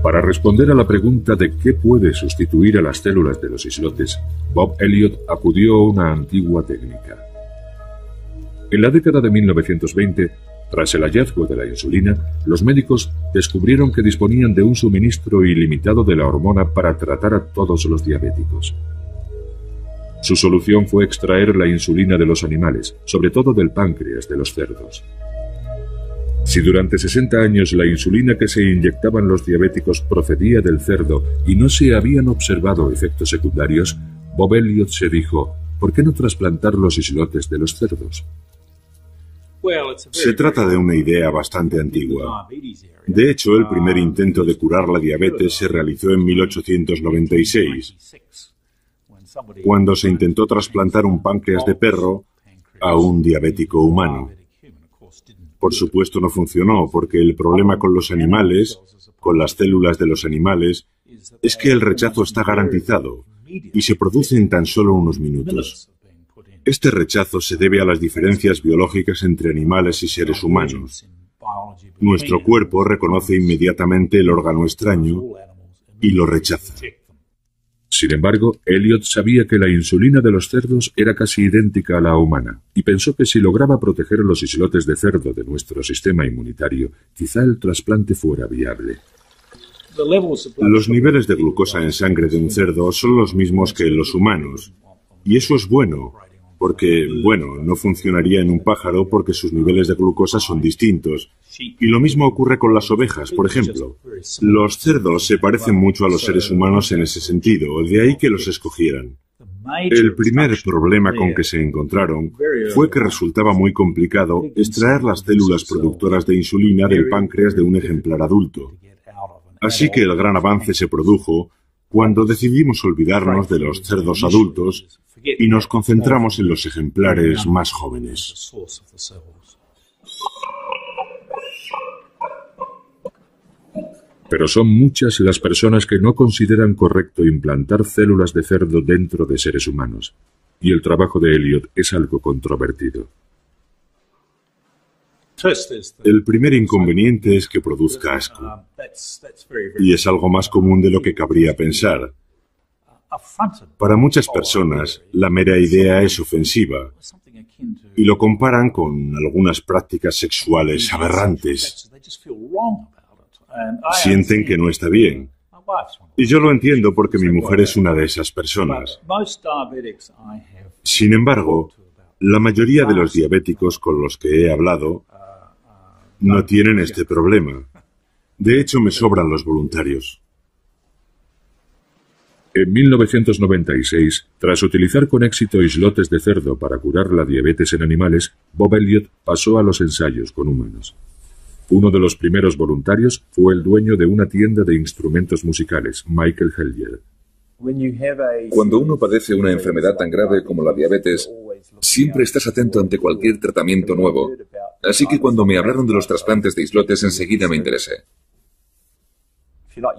Para responder a la pregunta de qué puede sustituir a las células de los islotes, Bob Elliott acudió a una antigua técnica. En la década de 1920, tras el hallazgo de la insulina, los médicos descubrieron que disponían de un suministro ilimitado de la hormona para tratar a todos los diabéticos. Su solución fue extraer la insulina de los animales, sobre todo del páncreas de los cerdos. Si durante 60 años la insulina que se inyectaban los diabéticos procedía del cerdo y no se habían observado efectos secundarios, Bob Elliott se dijo: ¿por qué no trasplantar los islotes de los cerdos? Se trata de una idea bastante antigua. De hecho, el primer intento de curar la diabetes se realizó en 1896, cuando se intentó trasplantar un páncreas de perro a un diabético humano. Por supuesto no funcionó, porque el problema con los animales, con las células de los animales, es que el rechazo está garantizado y se produce en tan solo unos minutos. Este rechazo se debe a las diferencias biológicas entre animales y seres humanos. Nuestro cuerpo reconoce inmediatamente el órgano extraño y lo rechaza. Sin embargo, Elliot sabía que la insulina de los cerdos era casi idéntica a la humana, y pensó que si lograba proteger los islotes de cerdo de nuestro sistema inmunitario, quizá el trasplante fuera viable. Los niveles de glucosa en sangre de un cerdo son los mismos que en los humanos, y eso es bueno, porque, no funcionaría en un pájaro porque sus niveles de glucosa son distintos. Y lo mismo ocurre con las ovejas, por ejemplo. Los cerdos se parecen mucho a los seres humanos en ese sentido, de ahí que los escogieran. El primer problema con que se encontraron fue que resultaba muy complicado extraer las células productoras de insulina del páncreas de un ejemplar adulto. Así que el gran avance se produjo cuando decidimos olvidarnos de los cerdos adultos y nos concentramos en los ejemplares más jóvenes. Pero son muchas las personas que no consideran correcto implantar células de cerdo dentro de seres humanos, y el trabajo de Elliot es algo controvertido. El primer inconveniente es que produzca asco, y es algo más común de lo que cabría pensar. Para muchas personas, la mera idea es ofensiva, y lo comparan con algunas prácticas sexuales aberrantes. Sienten que no está bien. Y yo lo entiendo porque mi mujer es una de esas personas. Sin embargo, la mayoría de los diabéticos con los que he hablado no tienen este problema. De hecho, me sobran los voluntarios. En 1996, tras utilizar con éxito islotes de cerdo para curar la diabetes en animales, Bob Elliot pasó a los ensayos con humanos. Uno de los primeros voluntarios fue el dueño de una tienda de instrumentos musicales, Michael Hellier. Cuando uno padece una enfermedad tan grave como la diabetes, siempre estás atento ante cualquier tratamiento nuevo. Así que cuando me hablaron de los trasplantes de islotes, enseguida me interesé.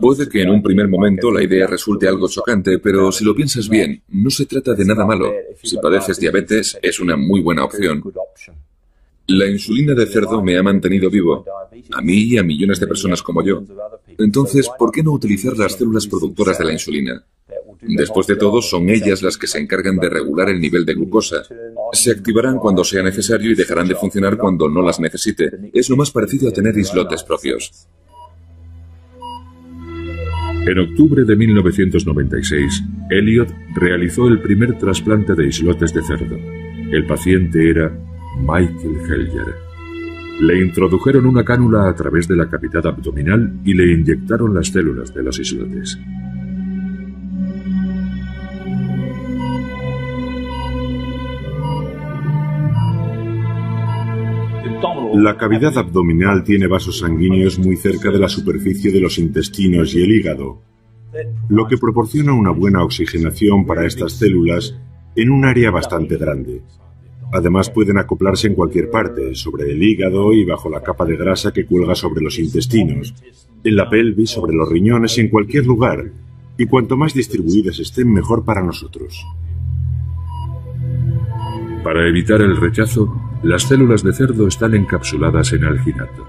Puede que en un primer momento la idea resulte algo chocante, pero si lo piensas bien, no se trata de nada malo. Si padeces diabetes, es una muy buena opción. La insulina de cerdo me ha mantenido vivo, a mí y a millones de personas como yo. Entonces, ¿por qué no utilizar las células productoras de la insulina? Después de todo, son ellas las que se encargan de regular el nivel de glucosa. Se activarán cuando sea necesario y dejarán de funcionar cuando no las necesite. Es lo más parecido a tener islotes propios. En octubre de 1996, Elliot realizó el primer trasplante de islotes de cerdo. El paciente era Michael Hellier. Le introdujeron una cánula a través de la cavidad abdominal y le inyectaron las células de los islotes. La cavidad abdominal tiene vasos sanguíneos muy cerca de la superficie de los intestinos y el hígado, lo que proporciona una buena oxigenación para estas células en un área bastante grande. Además, pueden acoplarse en cualquier parte, sobre el hígado y bajo la capa de grasa que cuelga sobre los intestinos, en la pelvis, sobre los riñones, en cualquier lugar, y cuanto más distribuidas estén, mejor para nosotros. Para evitar el rechazo, las células de cerdo están encapsuladas en alginato.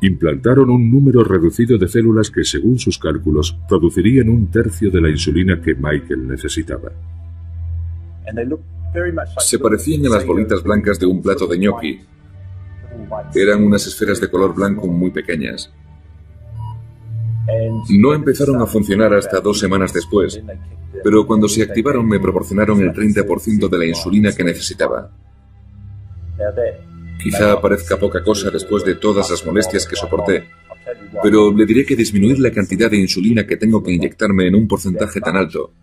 Implantaron un número reducido de células que, según sus cálculos, producirían un tercio de la insulina que Michael necesitaba. Se parecían a las bolitas blancas de un plato de ñoqui. Eran unas esferas de color blanco muy pequeñas. No empezaron a funcionar hasta 2 semanas después, pero cuando se activaron me proporcionaron el 30% de la insulina que necesitaba. Quizá parezca poca cosa después de todas las molestias que soporté, pero le diré que disminuir la cantidad de insulina que tengo que inyectarme en un porcentaje tan alto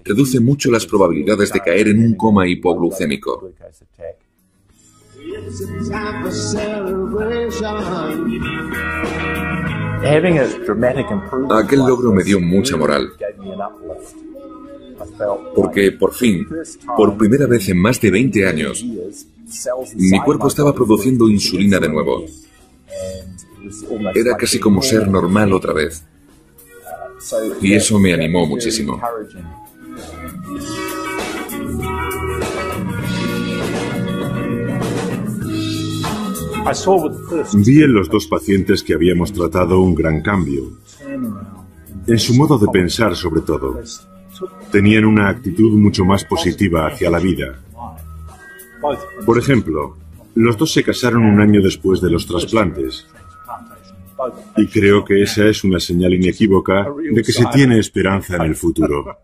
reduce mucho las probabilidades de caer en un coma hipoglucémico. Aquel logro me dio mucha moral, porque por fin, por primera vez en más de 20 años, mi cuerpo estaba produciendo insulina de nuevo. Era casi como ser normal otra vez. Y eso me animó muchísimo. Vi en los dos pacientes que habíamos tratado un gran cambio. En su modo de pensar, sobre todo. Tenían una actitud mucho más positiva hacia la vida. Por ejemplo, los dos se casaron un año después de los trasplantes. Y creo que esa es una señal inequívoca de que se tiene esperanza en el futuro.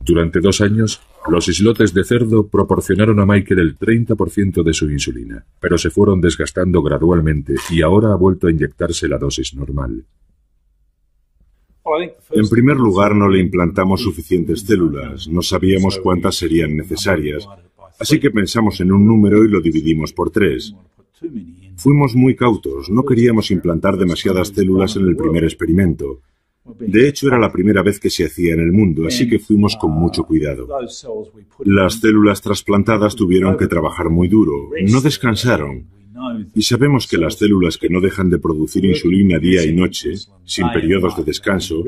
Durante 2 años, los islotes de cerdo proporcionaron a Michael el 30% de su insulina, pero se fueron desgastando gradualmente y ahora ha vuelto a inyectarse la dosis normal. En primer lugar, no le implantamos suficientes células, no sabíamos cuántas serían necesarias, así que pensamos en un número y lo dividimos por 3. Fuimos muy cautos, no queríamos implantar demasiadas células en el primer experimento. De hecho, era la primera vez que se hacía en el mundo, así que fuimos con mucho cuidado. Las células trasplantadas tuvieron que trabajar muy duro, no descansaron. Y sabemos que las células que no dejan de producir insulina día y noche, sin periodos de descanso,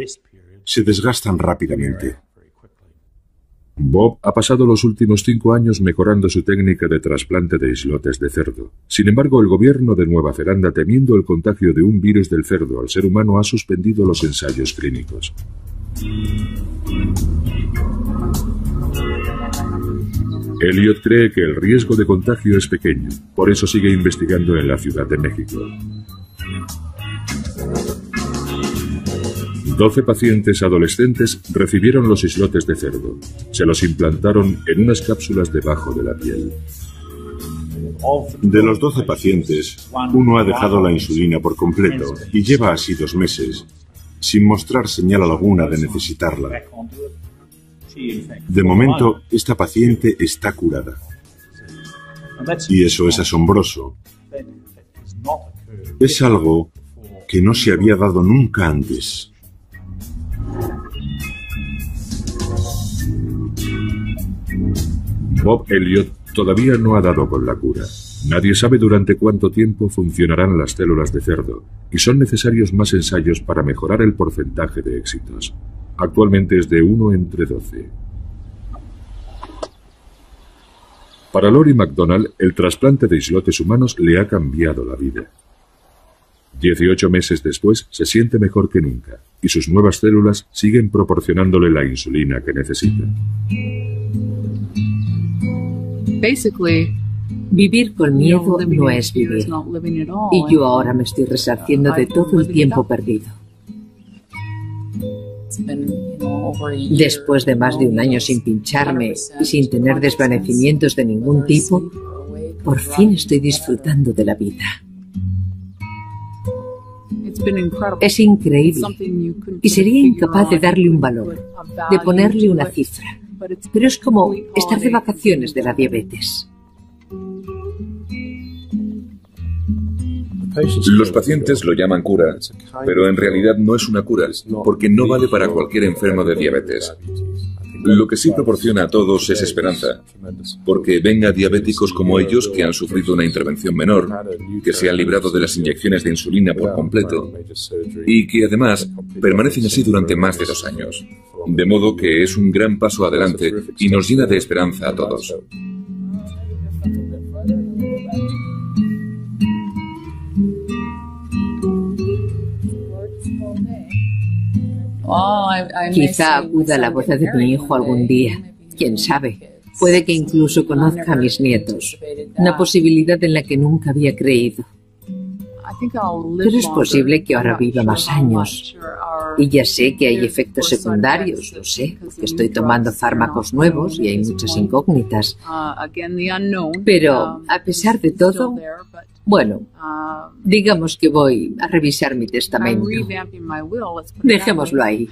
se desgastan rápidamente. Bob ha pasado los últimos 5 años mejorando su técnica de trasplante de islotes de cerdo. Sin embargo, el gobierno de Nueva Zelanda, temiendo el contagio de un virus del cerdo al ser humano, ha suspendido los ensayos clínicos. Elliot cree que el riesgo de contagio es pequeño, por eso sigue investigando en la Ciudad de México. 12 pacientes adolescentes recibieron los islotes de cerdo. Se los implantaron en unas cápsulas debajo de la piel. De los 12 pacientes, uno ha dejado la insulina por completo y lleva así 2 meses, sin mostrar señal alguna de necesitarla. De momento, esta paciente está curada. Y eso es asombroso. Es algo que no se había dado nunca antes. Bob Elliot todavía no ha dado con la cura. Nadie sabe durante cuánto tiempo funcionarán las células de cerdo, y son necesarios más ensayos para mejorar el porcentaje de éxitos. Actualmente es de 1 entre 12. Para Lori McDonald, el trasplante de islotes humanos le ha cambiado la vida. 18 meses después, se siente mejor que nunca, y sus nuevas células siguen proporcionándole la insulina que necesita. Vivir con miedo no es vivir. Y yo ahora me estoy resarciendo de todo el tiempo perdido. Después de más de 1 año sin pincharme y sin tener desvanecimientos de ningún tipo, por fin estoy disfrutando de la vida. Es increíble y sería incapaz de darle un valor, de ponerle una cifra. Pero es como estar de vacaciones de la diabetes. Los pacientes lo llaman cura, pero en realidad no es una cura, porque no vale para cualquier enfermo de diabetes. Lo que sí proporciona a todos es esperanza, porque ven a diabéticos como ellos que han sufrido una intervención menor, que se han librado de las inyecciones de insulina por completo y que además permanecen así durante más de 2 años. De modo que es un gran paso adelante y nos llena de esperanza a todos. Quizá acuda a la boda de mi hijo algún día. ¿Quién sabe? Puede que incluso conozca a mis nietos. Una posibilidad en la que nunca había creído. Pero es posible que ahora viva más años. Y ya sé que hay efectos secundarios, lo sé, porque estoy tomando fármacos nuevos y hay muchas incógnitas. Pero, a pesar de todo, bueno, digamos que voy a revisar mi testamento. Dejémoslo ahí.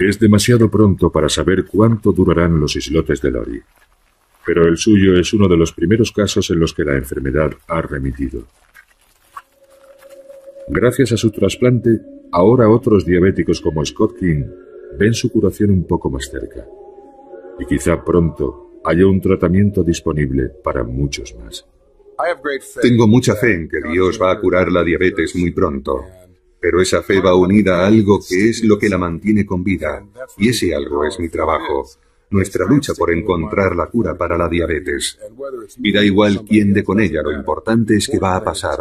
Es demasiado pronto para saber cuánto durarán los islotes de Lori, pero el suyo es uno de los primeros casos en los que la enfermedad ha remitido. Gracias a su trasplante, ahora otros diabéticos como Scott King ven su curación un poco más cerca. Y quizá pronto haya un tratamiento disponible para muchos más. Tengo mucha fe en que Dios va a curar la diabetes muy pronto. Pero esa fe va unida a algo que es lo que la mantiene con vida. Y ese algo es mi trabajo. Nuestra lucha por encontrar la cura para la diabetes. Y da igual quién dé con ella, lo importante es que va a pasar.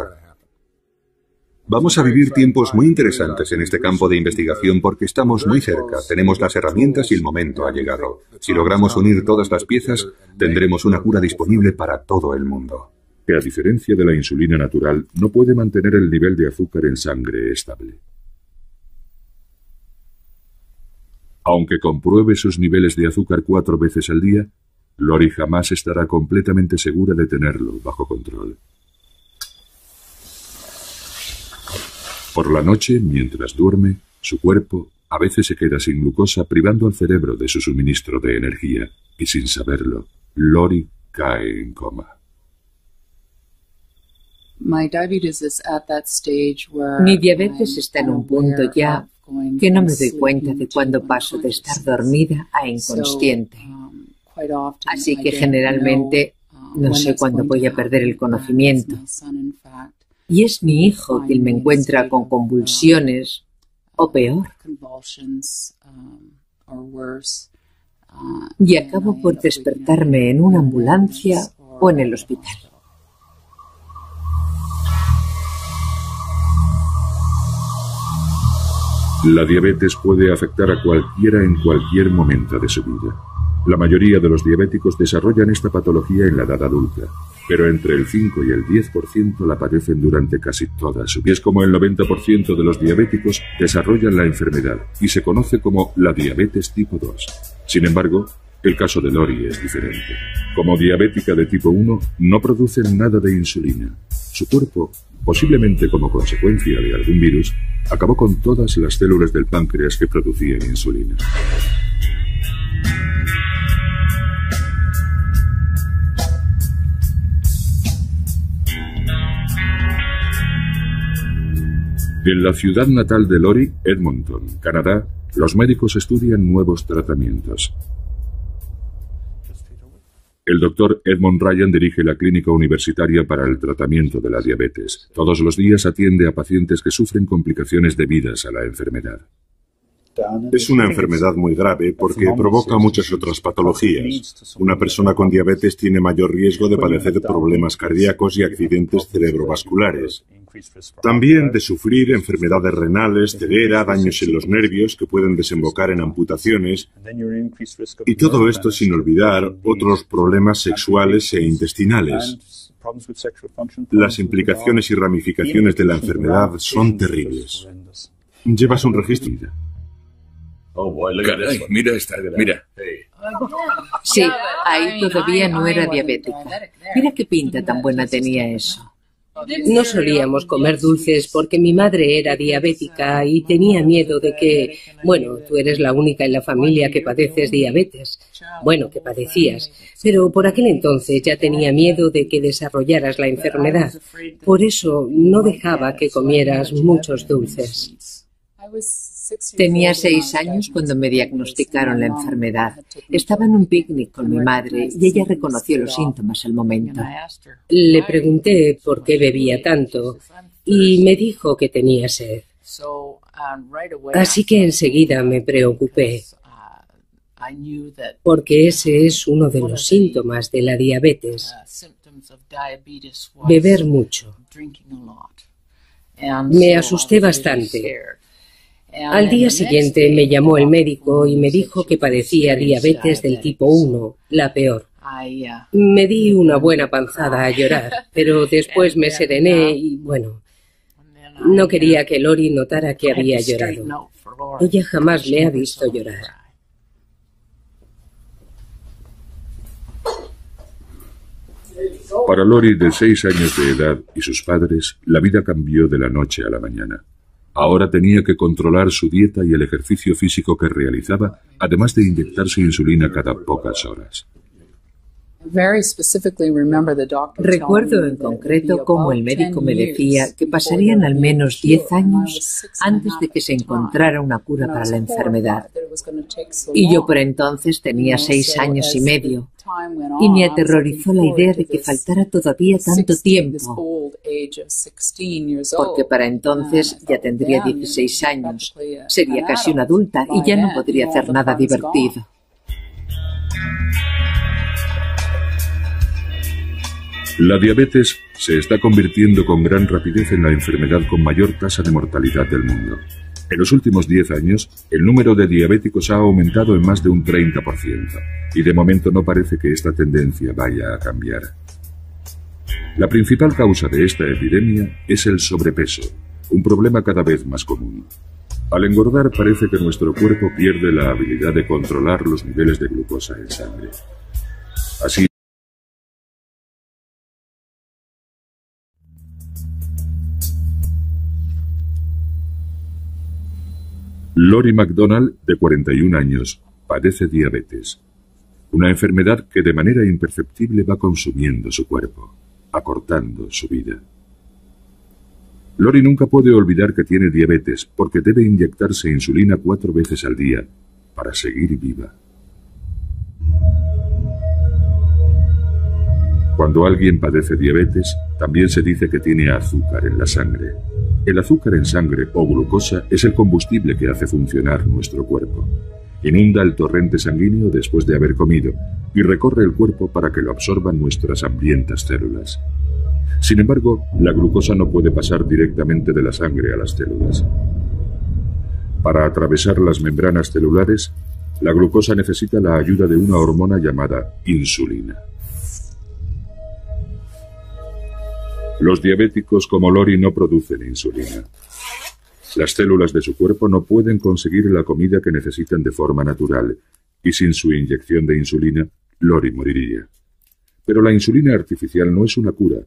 Vamos a vivir tiempos muy interesantes en este campo de investigación porque estamos muy cerca, tenemos las herramientas y el momento ha llegado. Si logramos unir todas las piezas, tendremos una cura disponible para todo el mundo. Que a diferencia de la insulina natural, no puede mantener el nivel de azúcar en sangre estable. Aunque compruebe sus niveles de azúcar 4 veces al día, Lori jamás estará completamente segura de tenerlo bajo control. Por la noche, mientras duerme, su cuerpo a veces se queda sin glucosa, privando al cerebro de su suministro de energía, y sin saberlo, Lori cae en coma. Mi diabetes está en un punto ya que no me doy cuenta de cuándo paso de estar dormida a inconsciente. Así que generalmente no sé cuándo voy a perder el conocimiento. Y es mi hijo quien me encuentra con convulsiones o peor. Y acabo por despertarme en una ambulancia o en el hospital. La diabetes puede afectar a cualquiera en cualquier momento de su vida. La mayoría de los diabéticos desarrollan esta patología en la edad adulta, pero entre el 5 y el 10% la padecen durante casi toda su vida. Y es como el 90% de los diabéticos desarrollan la enfermedad y se conoce como la diabetes tipo 2. Sin embargo, el caso de Lori es diferente. Como diabética de tipo 1, no produce nada de insulina. Su cuerpo, posiblemente como consecuencia de algún virus, acabó con todas las células del páncreas que producían insulina. En la ciudad natal de Lori, Edmonton, Canadá, los médicos estudian nuevos tratamientos. El doctor Edmond Ryan dirige la clínica universitaria para el tratamiento de la diabetes. Todos los días atiende a pacientes que sufren complicaciones debidas a la enfermedad. Es una enfermedad muy grave porque provoca muchas otras patologías. Una persona con diabetes tiene mayor riesgo de padecer problemas cardíacos y accidentes cerebrovasculares. También de sufrir enfermedades renales, ceguera, daños en los nervios que pueden desembocar en amputaciones, y todo esto sin olvidar otros problemas sexuales e intestinales. Las implicaciones y ramificaciones de la enfermedad son terribles. Llevas un registro. Caray, mira esta, mira. Sí, ahí todavía no era diabética. Mira qué pinta tan buena tenía eso. No solíamos comer dulces porque mi madre era diabética y tenía miedo de que, bueno, tú eres la única en la familia que padeces diabetes. Bueno, que padecías, pero por aquel entonces ya tenía miedo de que desarrollaras la enfermedad. Por eso no dejaba que comieras muchos dulces. Tenía 6 años cuando me diagnosticaron la enfermedad. Estaba en un picnic con mi madre y ella reconoció los síntomas al momento. Le pregunté por qué bebía tanto y me dijo que tenía sed. Así que enseguida me preocupé, porque ese es uno de los síntomas de la diabetes, beber mucho. Me asusté bastante. Al día siguiente me llamó el médico y me dijo que padecía diabetes del tipo 1, la peor. Me di una buena panzada a llorar, pero después me serené y, bueno, no quería que Lori notara que había llorado. Ella jamás me ha visto llorar. Para Lori, de 6 años de edad, y sus padres, la vida cambió de la noche a la mañana. Ahora tenía que controlar su dieta y el ejercicio físico que realizaba, además de inyectarse insulina cada pocas horas. Recuerdo en concreto cómo el médico me decía que pasarían al menos 10 años antes de que se encontrara una cura para la enfermedad. Y yo por entonces tenía 6 años y medio. Y me aterrorizó la idea de que faltara todavía tanto tiempo, porque para entonces ya tendría 16 años, sería casi una adulta y ya no podría hacer nada divertido. La diabetes se está convirtiendo con gran rapidez en la enfermedad con mayor tasa de mortalidad del mundo. En los últimos 10 años, el número de diabéticos ha aumentado en más de un 30%, y de momento no parece que esta tendencia vaya a cambiar. La principal causa de esta epidemia es el sobrepeso, un problema cada vez más común. Al engordar parece que nuestro cuerpo pierde la habilidad de controlar los niveles de glucosa en sangre. Así, Lori McDonald, de 41 años, padece diabetes, una enfermedad que de manera imperceptible va consumiendo su cuerpo, acortando su vida. Lori nunca puede olvidar que tiene diabetes porque debe inyectarse insulina 4 veces al día para seguir viva. Cuando alguien padece diabetes, también se dice que tiene azúcar en la sangre. El azúcar en sangre o glucosa es el combustible que hace funcionar nuestro cuerpo. Inunda el torrente sanguíneo después de haber comido y recorre el cuerpo para que lo absorban nuestras hambrientas células. Sin embargo, la glucosa no puede pasar directamente de la sangre a las células. Para atravesar las membranas celulares, la glucosa necesita la ayuda de una hormona llamada insulina. Los diabéticos como Lori no producen insulina. Las células de su cuerpo no pueden conseguir la comida que necesitan de forma natural, y sin su inyección de insulina, Lori moriría. Pero la insulina artificial no es una cura,